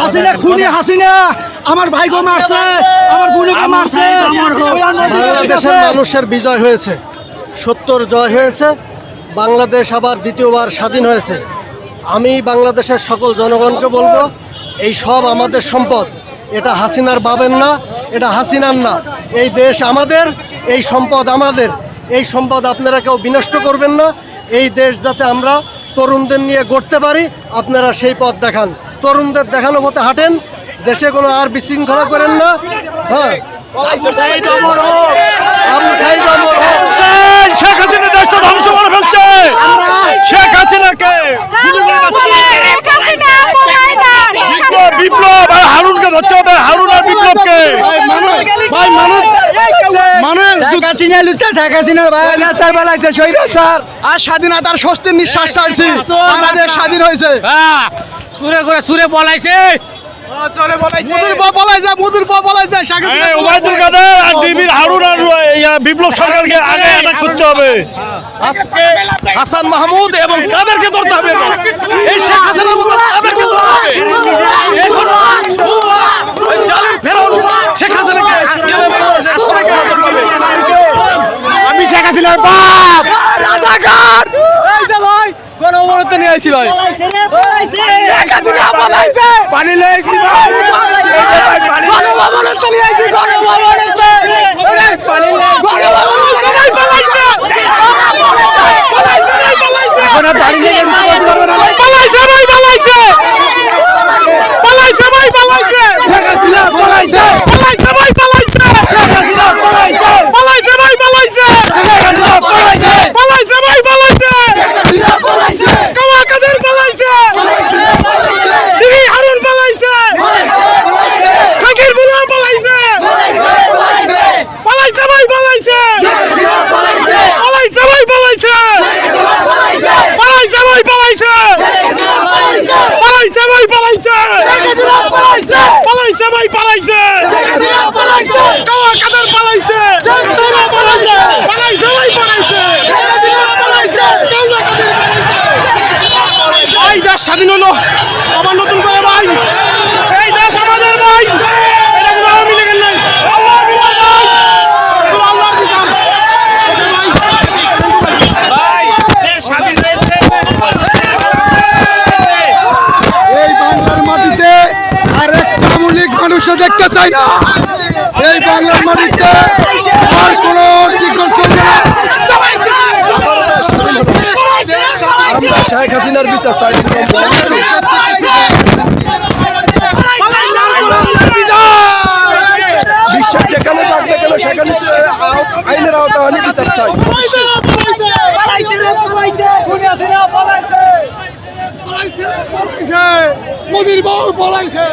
হাসিনা খুনি, হাসিনা আমার ভাইকে মারছে, আমার বোনকে মারছে। বাংলাদেশের মানুষের বিজয় হয়েছে, সত্যর জয় হয়েছে, বাংলাদেশ আবার দ্বিতীয়বার স্বাধীন হয়েছে। আমি বাংলাদেশের সকল জনগণকে বলবো, এই সব আমাদের সম্পদ, এটা হাসিনার বাবের না, এটা হাসিনার না। এই দেশ আমাদের, এই সম্পদ আমাদের। এই সম্পদ আপনারা কেউ বিনষ্ট করবেন না। এই দেশ যাতে আমরা তরুণদের নিয়ে গড়তে পারি, আপনারা সেই পথ দেখান, তরুণদের দেখানো মতো হাঁটেন, দেশে কোনো আর বিশৃঙ্খলা করেন না। হ্যাঁ, আবু সাইদ অমর হোক। শেখ হাসিনা দেশটা ধ্বংস করে ফেলছে। শেখ হাসিনাকে বিপ্লব আর হারুনকে ধরতে হবে, হারুন আর বিপ্লবকে। ভাই মানুষ শেখ হাসিনা লুচা, শেখ হাসিনা ভাই নেচার বেলাইছে শহীদ স্যার। আর স্বাধীনতার স্বস্তির নিঃশ্বাস ছাড়ছি, আমাদের স্বাধীন হয়েছে। সুরে করে সুরে বলাইছে, মুদির পা পলাইছে, মুদির পা পলাইছে। শেখ হাসিনা ওবায়দুল কাদের আর ডিবির হারুন আর বিপ্লব সরকারকে আগে অ্যাটাক করতে হবে। আজকে হাসান মাহমুদ এবং কাদেরকে ধরতে হবে। এই শেখ হাসিনার মতো কাদেরকে ধরতে হবে। এই জালিম ফেরাউন শেখ হাসিনাকে আমি শেখ হাসিনার বাপ। রাজাকার এই যে ভাই গণঅবরোধ নিয়ে আইছি ভাই, শেখ হাসিনা পালাইছে, পানি লইছি ভাই, গণঅবরোধ নিয়ে আইছি, গণঅবরোধ পানি লইছি, গণঅবরোধ সবাই পালাইছে, এখন আর দাঁড়িয়ে থেকে বলতে পারবে না। পালাইছে ভাই, পালাইছে, পালাইছে ভাই, পালাইছে, শেখ হাসিনা পালাইছে, পালাইছে ভাই, পালাইছে, শেখ হাসিনা পালাইছে, পালাইছে ভাই, পালাইছে, শেখ হাসিনা পালাইছে, পালাইছে ভাই, পালাইছে, শেখ হাসিনা পালাইছে, কাওয়া কাদের পালাইছে, পালাইছে, দিবি হারুন পালাইছে, পালাইছে, কাকির বুলা পালাইছে, পালাইছে, পালাইছে ভাই, পালাইছে, শেখ হাসিনা পালাইছে, পালাইছে ভাই, পালাইছে, শেখ হাসিনা পালাইছে, পালাইছে ভাই, পালাইছে, শেখ হাসিনা পালাইছে, পালাইছে ভাই, পালাইছে, শেখ হাসিনা পালাইছে, পালাইছে ভাই, পালাইছে, শেখ হাসিনা পালাইছে, কাওয়া কাদের পালাইছে, শেখ হাসিনা পালাইছে, পালাইছে ভাই, পালাইছে, শেখ হাসিনা পালাইছে, কাওয়া কাদের পালাইছে, শেখ হাসিনা পালাইছে। এই দেশ স্বাধীন হলো আবার নতুন করে ভাই, এই দেশ আমাদের ভাই, এটা কোনো আওয়ামী লীগের নাই, আল্লাহর বিচার ভাই, এগুলো আল্লাহর বিচার। এই বাংলার মাটিতে আর একটা মূলিক মানুষও দেখতে চাই না। এই বাংলার মাটিতে আর কোনো চিকন চলবে না। আমরা শেখ হাসিনার বিচার চাই। বিশ্বাস যেখানে থাকবে কেন সেখানে আইনের আওতা অনেক বিচার চাই। মোদির বউ পলাইছে।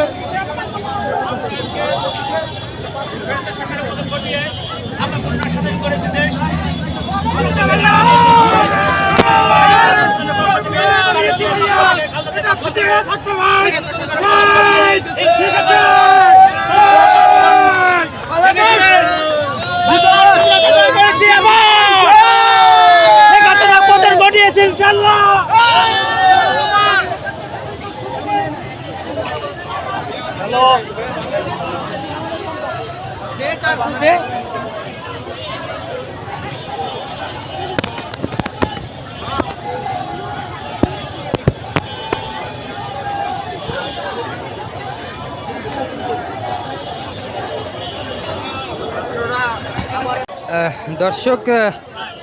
দর্শক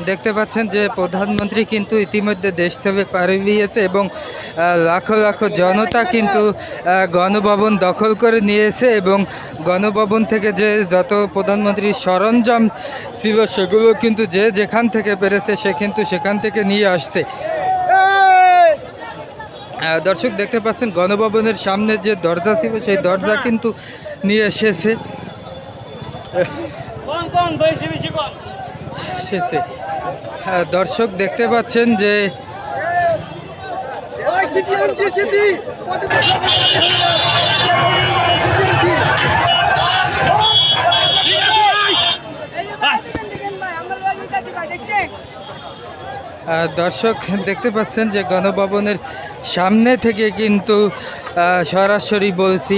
দেখতে পাচ্ছেন যে প্রধানমন্ত্রী কিন্তু ইতিমধ্যে দেশ থেকে পাড়ি দিয়েছে এবং লাখো লাখো জনতা কিন্তু গণভবন দখল করে নিয়েছে এবং গণভবন থেকে যে যত প্রধানমন্ত্রীর সরঞ্জাম ছিল সেগুলো কিন্তু যে যেখান থেকে পেরেছে সে কিন্তু সেখান থেকে নিয়ে আসছে। দর্শক দেখতে পাচ্ছেন গণভবনের সামনে যে দরজা ছিল সেই দরজা কিন্তু নিয়ে এসেছে। দর্শক দেখতে পাচ্ছেন যে দর্শক দেখতে পাচ্ছেন যে গণভবনের সামনে থেকে কিন্তু সরাসরি বলছি।